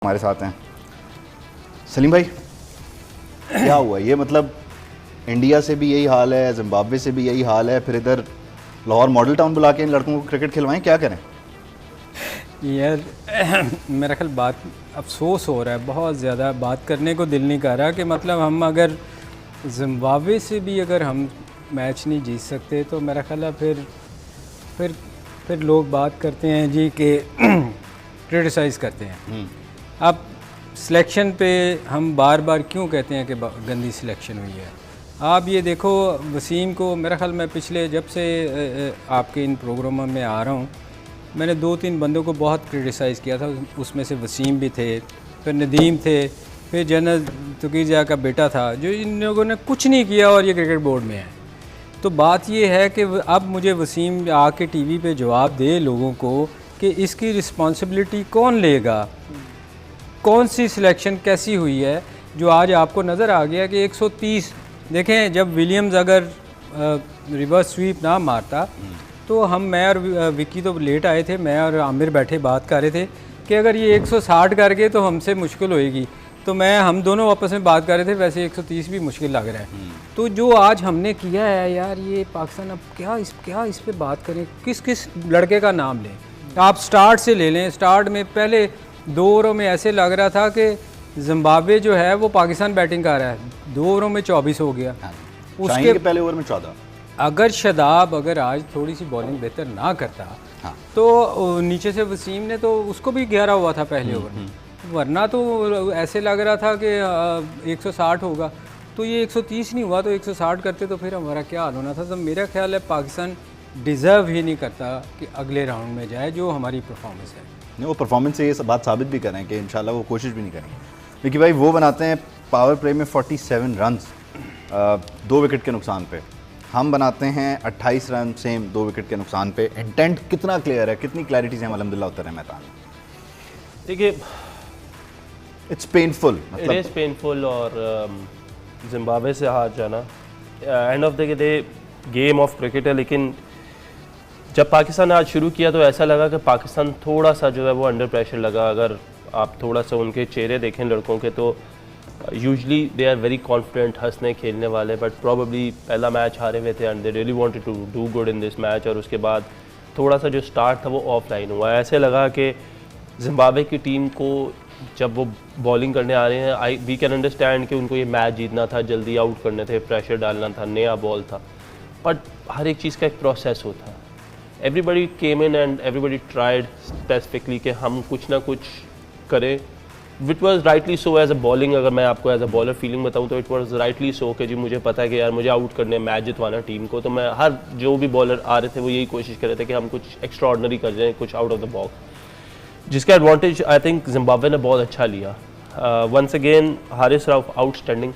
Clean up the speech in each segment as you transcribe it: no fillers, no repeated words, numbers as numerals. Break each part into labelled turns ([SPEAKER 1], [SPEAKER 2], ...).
[SPEAKER 1] हमारे साथ हैं सलीम भाई। क्या हुआ ये, मतलब इंडिया से भी यही हाल है, जिम्बाब्वे से भी यही हाल है, फिर इधर लाहौर मॉडल टाउन बुला के इन लड़कों को क्रिकेट खिलवाएं, क्या करें
[SPEAKER 2] यार? मेरा ख्याल बात अफसोस हो रहा है, बहुत ज़्यादा बात करने को दिल नहीं कर रहा कि मतलब हम अगर जिम्बाब्वे से भी अगर हम मैच नहीं जीत सकते तो मेरा ख्याल है फिर लोग बात करते हैं जी कि क्रिटिसाइज़ करते हैं। अब सिलेक्शन पे हम बार बार क्यों कहते हैं कि गंदी सिलेक्शन हुई है? आप ये देखो, वसीम को मेरा ख्याल मैं पिछले जब से आपके इन प्रोग्रामों में आ रहा हूँ, मैंने 2-3 बंदों को बहुत क्रिटिसाइज़ किया था। उसमें से वसीम भी थे, फिर नदीम थे, फिर जनरल तुकीजा का बेटा था, जो इन लोगों ने कुछ नहीं किया और ये क्रिकेट बोर्ड में है। तो बात ये है कि अब मुझे वसीम आके टीवी पे जवाब दे लोगों को कि इसकी रिस्पॉन्सिबिलिटी कौन लेगा, कौन सी सिलेक्शन कैसी हुई है, जो आज आपको नज़र आ गया कि 130। देखें, जब विलियम्स अगर रिवर्स स्वीप ना मारता तो मैं और विक्की तो लेट आए थे, मैं और आमिर बैठे बात कर रहे थे कि अगर ये 160 कर गए तो हमसे मुश्किल होएगी। तो हम दोनों आपस में बात कर रहे थे, वैसे 130 भी मुश्किल लग रहा है। तो जो आज हमने किया है यार, ये पाकिस्तान अब क्या इस पे बात करें, किस लड़के का नाम लें? आप स्टार्ट से ले लें। स्टार्ट में पहले 2 ओवरों में ऐसे लग रहा था कि जिम्बाब्वे जो है वो पाकिस्तान बैटिंग कर रहा है। 2 ओवरों में 24 हो गया।
[SPEAKER 1] उसके पहले ओवर में 14।
[SPEAKER 2] अगर शादाब आज थोड़ी सी बॉलिंग बेहतर ना करता तो नीचे से वसीम ने तो उसको भी 11 हुआ था पहले ओवर में, वरना तो ऐसे लग रहा था कि 160 होगा। तो ये 130 नहीं हुआ, तो 160 करते तो फिर हमारा क्या हाल होना था। तो मेरा ख्याल है पाकिस्तान डिज़र्व ही नहीं करता कि अगले राउंड में जाए, जो हमारी परफॉर्मेंस है।
[SPEAKER 1] नहीं, वो परफॉर्मेंस से ये बात साबित भी करें कि इंशाल्लाह वो कोशिश भी नहीं करेंगे। क्योंकि भाई वो बनाते हैं पावर प्ले में 47 रन 2 विकेट के नुकसान पे, हम बनाते हैं 28 रन सेम 2 विकेट के नुकसान पे। इंटेंट कितना क्लियर है, कितनी क्लैरिटी से हम अल्हम्दुलिल्लाह उतर रहे हैं मैदान में।
[SPEAKER 3] देखिए,
[SPEAKER 1] it's painful,
[SPEAKER 3] it is painful. और जिम्बाब्वे से हार जाना end of the day game of cricket है। लेकिन जब पाकिस्तान ने आज शुरू किया तो ऐसा लगा कि पाकिस्तान थोड़ा सा जो है वो अंडर प्रेशर लगा। अगर आप थोड़ा सा उनके चेहरे देखें लड़कों के, तो usually they are very confident, हंसने खेलने वाले, बट प्रॉबली पहला मैच हारे हुए थे and they really wanted to do good in this match. और उसके बाद थोड़ा सा जो स्टार्ट था वो ऑफलाइन हुआ। ऐसे लगा कि जिम्बाब्वे की टीम को जब वो बॉलिंग करने आ रहे हैं, वी कैन अंडरस्टैंड कि उनको ये मैच जीतना था, जल्दी आउट करने थे, प्रेशर डालना था, नया बॉल था, बट हर एक चीज़ का एक प्रोसेस होता है। Everybody came in and everybody tried specifically कि हम कुछ ना कुछ करें, which was rightly so as a bowling. अगर मैं आपको एज अ बॉलर फीलिंग बताऊँ तो इट वॉज राइटली सो कि जी मुझे पता है कि यार मुझे आउट करने, मैच जितवाना टीम को। तो मैं हर जो भी बॉलर आ रहे थे वो यही कोशिश कर रहे थे कि हम कुछ एक्स्ट्रा ऑर्डनरी कर जाएँ, कुछ आउट ऑफ द बॉक्स, जिसका एडवांटेज आई थिंक जिम्बाब्वे ने बहुत अच्छा लिया। Once again Haris Rauf outstanding,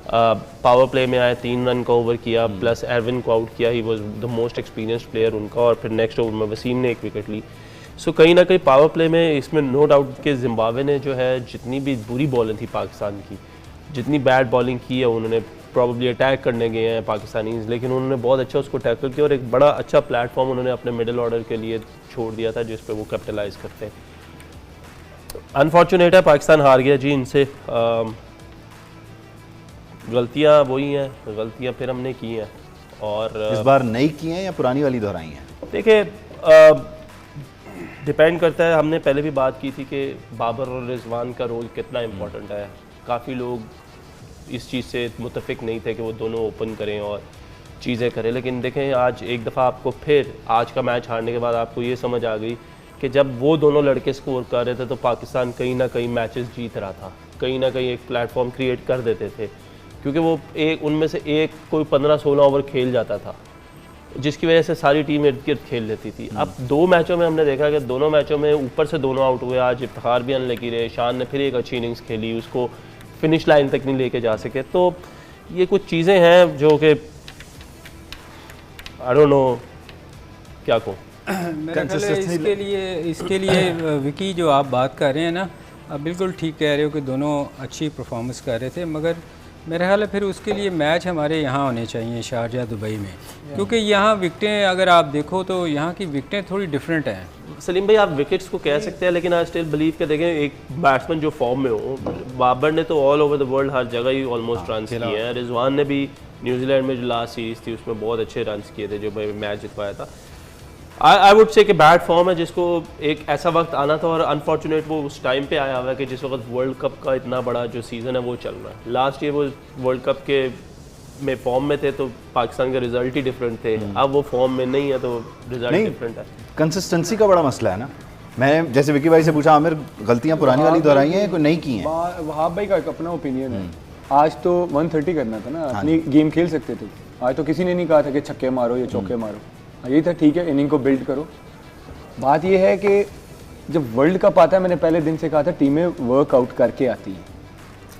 [SPEAKER 3] power play में आए, 3 रन का ओवर किया, प्लस एरविन को आउट किया, he was the most experienced player उनका। और फिर नेक्स्ट ओवर में वसीम ने 1 विकेट ली। सो कहीं ना कहीं पावर प्ले में इसमें नो डाउट कि जिम्बाब्वे ने जो है जितनी भी बुरी बॉलिंग थी पाकिस्तान की, जितनी बैड बॉलिंग की है, उन्होंने प्रॉब्ली अटैक करने गए हैं पाकिस्तानीज़, लेकिन उन्होंने बहुत अच्छा उसको टैकल किया और एक बड़ा अच्छा प्लेटफॉर्म उन्होंने अपने मिडिल ऑर्डर के लिए छोड़ दिया था, जिस पर वो कैपिटलाइज करते हैं। अनफॉर्चुनेट है पाकिस्तान हार गया जी इनसे। गलतियाँ वही हैं, गलतियाँ फिर हमने की हैं। और
[SPEAKER 1] इस बार नई की हैं या पुरानी वाली दोहराई हैं?
[SPEAKER 3] देखिए, डिपेंड करता है। हमने पहले भी बात की थी कि बाबर और रिजवान का रोल कितना इम्पोर्टेंट है। काफ़ी लोग इस चीज़ से मुतफिक नहीं थे कि वो दोनों ओपन करें और चीज़ें करें, लेकिन देखें आज एक दफ़ा आपको फिर आज का मैच हारने के बाद आपको ये समझ आ गई कि जब वो दोनों लड़के स्कोर कर रहे थे तो पाकिस्तान कहीं ना कहीं मैचेस जीत रहा था, कहीं ना कहीं एक प्लेटफॉर्म क्रिएट कर देते थे, क्योंकि वो एक उनमें से एक कोई 15-16 ओवर खेल जाता था, जिसकी वजह से सारी टीम इर्द गिर्द खेल लेती थी। अब 2 मैचों में हमने देखा कि दोनों मैचों में ऊपर से दोनों आउट हुए। आज इफ्तिखार भी अनलकी रहे, शान ने फिर एक अच्छी इनिंग्स खेली, उसको फिनिश लाइन तक नहीं लेके जा सके। तो ये कुछ चीज़ें हैं जो कि आई डोंट नो क्या कहूँ।
[SPEAKER 2] मेरा ख्याल है इसके लिए विकी जो आप बात कर रहे हैं ना, आप बिल्कुल ठीक कह रहे हो कि दोनों अच्छी परफॉर्मेंस कर रहे थे, मगर मेरे ख्याल है फिर उसके लिए मैच हमारे यहाँ होने चाहिए, शारजा दुबई में, क्योंकि यहाँ विकटें अगर आप देखो तो यहाँ की विकटें थोड़ी डिफरेंट हैं।
[SPEAKER 3] सलीम भाई आप विकेट्स को कह सकते हैं, लेकिन आई स्टिल बिलीव के देखें एक बैट्समैन जो फॉर्म में हो, बाबर ने तो ऑल ओवर द वर्ल्ड हर जगह ही ऑलमोस्ट रन किए हैं। रिजवान ने भी न्यूजीलैंड में जो लास्ट सीरीज थी उसमें बहुत अच्छे रन किए थे, जो मैच जितवाया था। आई वुड से कि बैड फॉर्म है जिसको एक ऐसा वक्त आना था, और अनफॉर्चुनेट वो उस टाइम पे आया हुआ है कि जिस वक्त वर्ल्ड कप का इतना बड़ा जो सीज़न है वो चल रहा है। लास्ट ईयर वो वर्ल्ड कप के में फॉर्म में थे तो पाकिस्तान के रिजल्ट ही डिफरेंट थे, अब वो फॉर्म में नहीं है तो रिजल्ट डिफरेंट है।
[SPEAKER 1] कंसिस्टेंसी का बड़ा मसला है ना। मैं जैसे विकी भाई से पूछा, आमिर गलतियां पुरानी वाली दोहराई हैं कोई नई की हैं?
[SPEAKER 4] वहाब भाई का एक अपना ओपिनियन है। आज तो 130 करना था ना, अपनी गेम खेल सकते थे। आज तो किसी ने नहीं कहा था कि छक्के मारो या चौके मारो, यही था ठीक है इनिंग को बिल्ड करो। बात यह है कि जब वर्ल्ड कप आता है, मैंने पहले दिन से कहा था टीमें वर्कआउट करके आती हैं,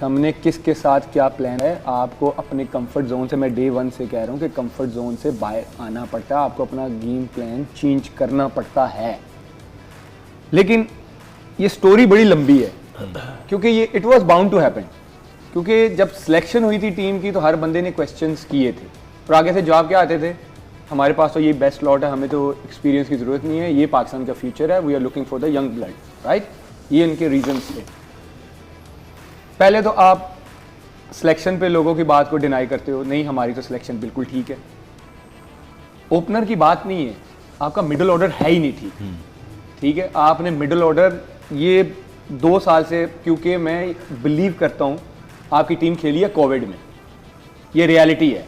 [SPEAKER 4] हमने किसके साथ क्या प्लान है। आपको अपने कंफर्ट जोन से, मैं डे 1 से कह रहा हूँ कि कंफर्ट जोन से बाहर आना पड़ता है, आपको अपना गेम प्लान चेंज करना पड़ता है। लेकिन ये स्टोरी बड़ी लंबी है, क्योंकि ये it was bound to happen, क्योंकि जब सिलेक्शन हुई थी टीम की तो हर बंदे ने क्वेश्चंस किए थे, और आगे से जवाब क्या आते थे, हमारे पास तो ये बेस्ट स्लॉट है, हमें तो एक्सपीरियंस की ज़रूरत नहीं है, ये पाकिस्तान का फ्यूचर है, we are looking for the young blood, right. ये इनके रीजंस थे। पहले तो आप सिलेक्शन पे लोगों की बात को डिनाई करते हो, नहीं हमारी तो सिलेक्शन बिल्कुल ठीक है। ओपनर की बात नहीं है, आपका मिडिल ऑर्डर है ही नहीं ठीक, ठीक है। आपने मिडिल ऑर्डर ये 2 साल से, क्योंकि मैं बिलीव करता हूँ आपकी टीम खेली है कोविड में, ये रियलिटी है।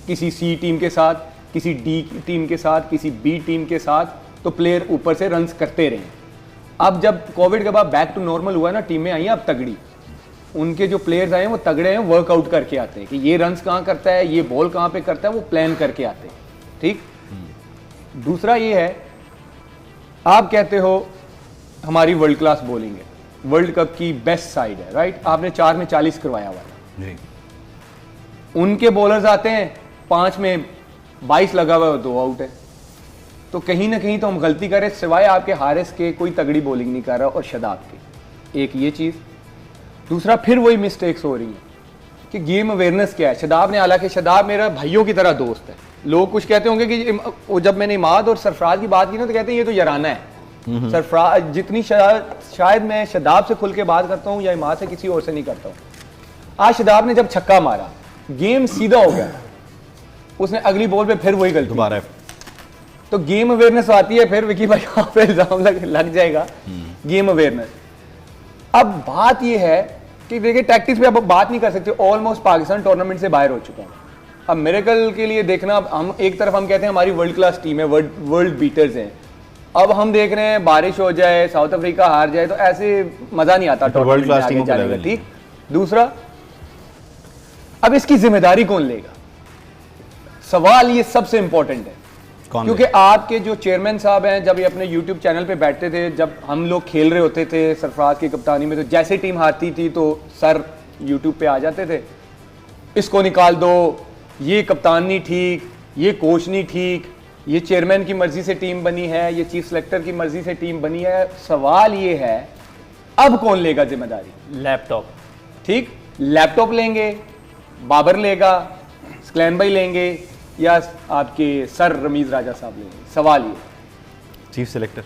[SPEAKER 4] किसी सी टीम के साथ, किसी डी टीम के साथ, किसी बी टीम के साथ, तो प्लेयर ऊपर से रन्स करते रहे। अब जब कोविड के बाद बैक टू नॉर्मल हुआ ना, टीमें आई हैं अब तगड़ी, उनके जो प्लेयर्स आए हैं वो तगड़े हैं, वर्कआउट करके आते हैं कि ये रन्स कहाँ करता है, ये बॉल कहाँ पे करता है, वो प्लान करके आते हैं, ठीक। दूसरा ये है, आप कहते हो हमारी वर्ल्ड क्लास बॉलिंग है, वर्ल्ड कप की बेस्ट साइड है, राइट। आपने 4 में 40 करवाया हुआ है, उनके बॉलर्स आते हैं 5 में 22 लगा हुआ है, 2 आउट है। तो कहीं ना कहीं तो हम गलती कर रहे, सिवाय आपके हारिस के कोई तगड़ी बॉलिंग नहीं कर रहा, और शदाब के, एक ये चीज़। दूसरा फिर वही मिस्टेक्स हो रही हैं कि गेम अवेयरनेस क्या है। शदाब ने, हालांकि शदाब मेरा भाइयों की तरह दोस्त है, लोग कुछ कहते होंगे कि जब मैंने इमाद और सरफराज की बात की ना तो कहते हैं ये तो याराना है। सरफराज जितनी शायद मैं शदाब से खुल के बात करता हूँ या इमाद से किसी और से नहीं करता हूँ। आज शदाब ने जब छक्का मारा, गेम सीधा हो गया, उसने अगली बॉल पे फिर वही गलती दोबारा, तो गेम अवेयरनेस आती है। फिर विकी भाई यहाँ पे इल्जाम लग जाएगा, गेम अवेयरनेस। अब बात ये है कि देखिए टैक्टिक्स पे अब बात नहीं कर सकते, ऑलमोस्ट पाकिस्तान टूर्नामेंट से बाहर हो चुका है। अब मिरेकल के लिए देखना, हम एक तरफ हम कहते हैं हमारी वर्ल्ड क्लास टीम है, वर्ल्ड बीटर्स हैं, अब हम देख रहे हैं बारिश हो जाए, साउथ अफ्रीका हार जाए, तो ऐसे मजा नहीं आता वर्ल्ड क्लास टीम जाने का, ठीक। दूसरा, अब इसकी जिम्मेदारी कौन लेगा, सवाल ये सबसे इंपॉर्टेंट है, क्योंकि आपके जो चेयरमैन साहब हैं, जब ये अपने यूट्यूब चैनल पे बैठते थे, जब हम लोग खेल रहे होते थे सरफराज की कप्तानी में, तो जैसे टीम हारती थी तो सर यूट्यूब पे आ जाते थे, इसको निकाल दो, ये कप्तान नहीं ठीक, ये कोच नहीं ठीक, ये चेयरमैन की मर्जी से टीम बनी है, ये चीफ सेलेक्टर की मर्जी से टीम बनी है। सवाल ये है अब कौन लेगा जिम्मेदारी?
[SPEAKER 3] लैपटॉप,
[SPEAKER 4] ठीक, लैपटॉप लेंगे, बाबर लेगा, स्क्लैन भाई लेंगे, या आपके सर रमीज राजा साहब लेंगे? सवाल ये,
[SPEAKER 1] चीफ सेलेक्टर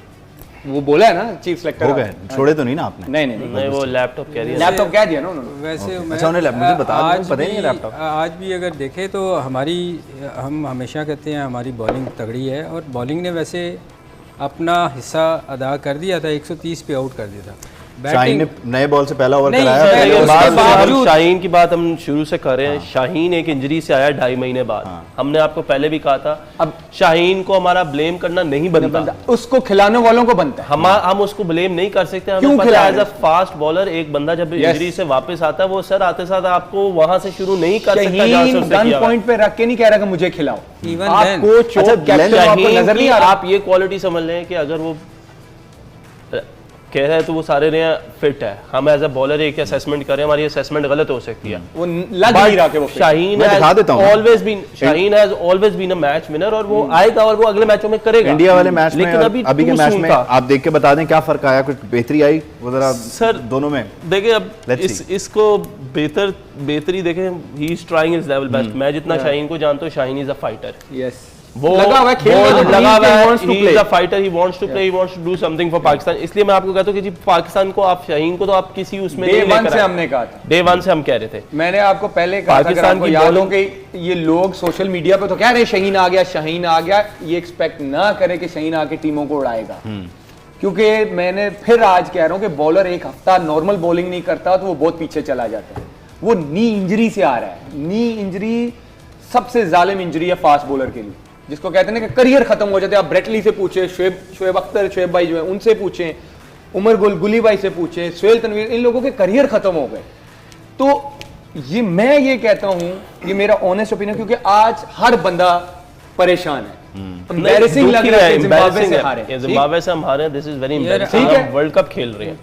[SPEAKER 4] वो बोला है ना, चीफ सेलेक्टर
[SPEAKER 1] हो गए, छोड़े तो नहीं ना आपने?
[SPEAKER 4] नहीं,
[SPEAKER 3] वो लैपटॉप कह दिया,
[SPEAKER 4] लैपटॉप कह दिया ना उन्होंने।
[SPEAKER 2] वैसे
[SPEAKER 1] अच्छा, उन्हें मुझे बता दो, पता ही नहीं लैपटॉप।
[SPEAKER 2] आज भी अगर देखें तो हम हमेशा कहते हैं हमारी बॉलिंग तगड़ी है, और बॉलिंग ने वैसे अपना हिस्सा अदा कर दिया था, 130 पे आउट कर दिया था।
[SPEAKER 1] शाहीन ने नए बॉल से पहला ओवर
[SPEAKER 2] नहीं,
[SPEAKER 1] कराया।
[SPEAKER 3] शाहीन की बात हम शुरू से कर रहे हैं। शाहीन एक इंजरी से आया 2.5 महीने बाद। हमने आपको पहले भी कहा था, अब शाहीन को हमारा ब्लेम करना नहीं बनता,
[SPEAKER 4] उसको खिलाने वालों को बनता है। हम
[SPEAKER 3] उसको ब्लेम नहीं कर सकते। हमें पता है एज अ फास्ट बॉलर एक बंदा जब इंजरी से वापस आता है, वो सर आते साथ आपको वहां से शुरू नहीं कर सकता।
[SPEAKER 4] गन पॉइंट पे रख के नहीं कह रहा कि मुझे खिलाओ,
[SPEAKER 2] आपको
[SPEAKER 4] नजर नहीं आ रहा।
[SPEAKER 3] आप ये क्वालिटी समझ लें कि अगर वो कह रहे हैं तो वो सारे रहे फिट है, हम एज अ बॉलर एक असेसमेंट करें, हमारी असेसमेंट गलत हो सकती है।
[SPEAKER 4] वो लग नहीं रहा कि वो fit।
[SPEAKER 3] शाहीन
[SPEAKER 1] मैं दिखा देता हूं।
[SPEAKER 3] Shaheen has always been a match winner और वो आएगा और वो अगले मैचों में करेगा।
[SPEAKER 1] इंडिया वाले मैच में
[SPEAKER 3] लेकिन
[SPEAKER 1] और अभी के
[SPEAKER 3] too
[SPEAKER 1] मैच
[SPEAKER 3] soon
[SPEAKER 1] में
[SPEAKER 3] था।
[SPEAKER 1] आप देख के बता दें क्या फर्क आया, कुछ बेहतरी आई वो जरा
[SPEAKER 3] सर
[SPEAKER 1] दोनों में?
[SPEAKER 3] देखिए अब
[SPEAKER 1] Let's
[SPEAKER 3] इसको बेहतरी देखें, he is trying his level best. मैं जितना शाहीन को जानता हूँ, Shaheen is a fighter.
[SPEAKER 4] Yes
[SPEAKER 3] वो
[SPEAKER 4] लगा हुआ है खेल में,
[SPEAKER 3] वो लगा हुआ है,
[SPEAKER 4] wants to
[SPEAKER 3] he
[SPEAKER 4] play।
[SPEAKER 3] is a fighter, he wants to play, he wants to do something for Pakistan. इसलिए मैं आपको कहता हूँ कि जी पाकिस्तान को आप शाहीन को तो आप किसी उसमें
[SPEAKER 4] डे
[SPEAKER 3] नहीं
[SPEAKER 4] वन
[SPEAKER 3] लेकर
[SPEAKER 4] से
[SPEAKER 3] आए।
[SPEAKER 4] हमने कहा था,
[SPEAKER 3] डे वन से हम कह रहे थे।
[SPEAKER 4] मैंने आपको पहले कहा था, अगर
[SPEAKER 3] पाकिस्तान
[SPEAKER 4] आपको
[SPEAKER 3] की
[SPEAKER 4] याद हो
[SPEAKER 3] bowling-
[SPEAKER 4] कि ये लोग सोशल मीडिया पे तो कह रहे शाहीन आ गया, शाहीन आ गया, ये एक्सपेक्ट ना करे कि शाहीन आके टीमों को उड़ाएगा। क्योंकि मैंने फिर आज कह रहा हूं कि बॉलर एक हफ्ता नॉर्मल बॉलिंग नहीं करता तो वो बहुत पीछे चला जाता है। वो नी इंजरी से आ रहा है। नी इंजरी सबसे जालिम इंजरी है फास्ट बॉलर के लिए, जिसको कहते हैं ना कि करियर खत्म हो जाते हैं। आप ब्रेटली से पूछे, शोएब अख्तर, शोएब भाई जो है उनसे पूछें, उमर गुली भाई से पूछें, सोहेल तनवीर, इन लोगों के करियर खत्म हो गए। तो ये मैं ये कहता हूं, ये मेरा ऑनेस्ट ओपिनियन, क्योंकि आज हर बंदा परेशान है। एम्बैरेसिंग लग रहा है कि जिम्बाब्वे से हारे।
[SPEAKER 3] जिम्बाब्वे से हम हारे, दिस इज वेरी
[SPEAKER 4] ठीक
[SPEAKER 3] एम्बैरेसिंग।
[SPEAKER 4] है।
[SPEAKER 3] हम वर्ल्ड कप खेल रहे हैं,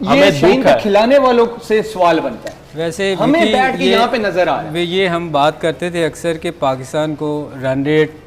[SPEAKER 4] ये
[SPEAKER 3] हमें
[SPEAKER 4] शाहीन
[SPEAKER 3] दुख
[SPEAKER 4] का
[SPEAKER 3] है।
[SPEAKER 4] खिलाने वालों से सवाल बनता है।
[SPEAKER 2] वैसे
[SPEAKER 4] हमें
[SPEAKER 2] विकी,
[SPEAKER 4] बैठ के यहाँ पे नजर आ रहा है।
[SPEAKER 2] ये हम बात करते थे अक्सर कि पाकिस्तान को रन रेट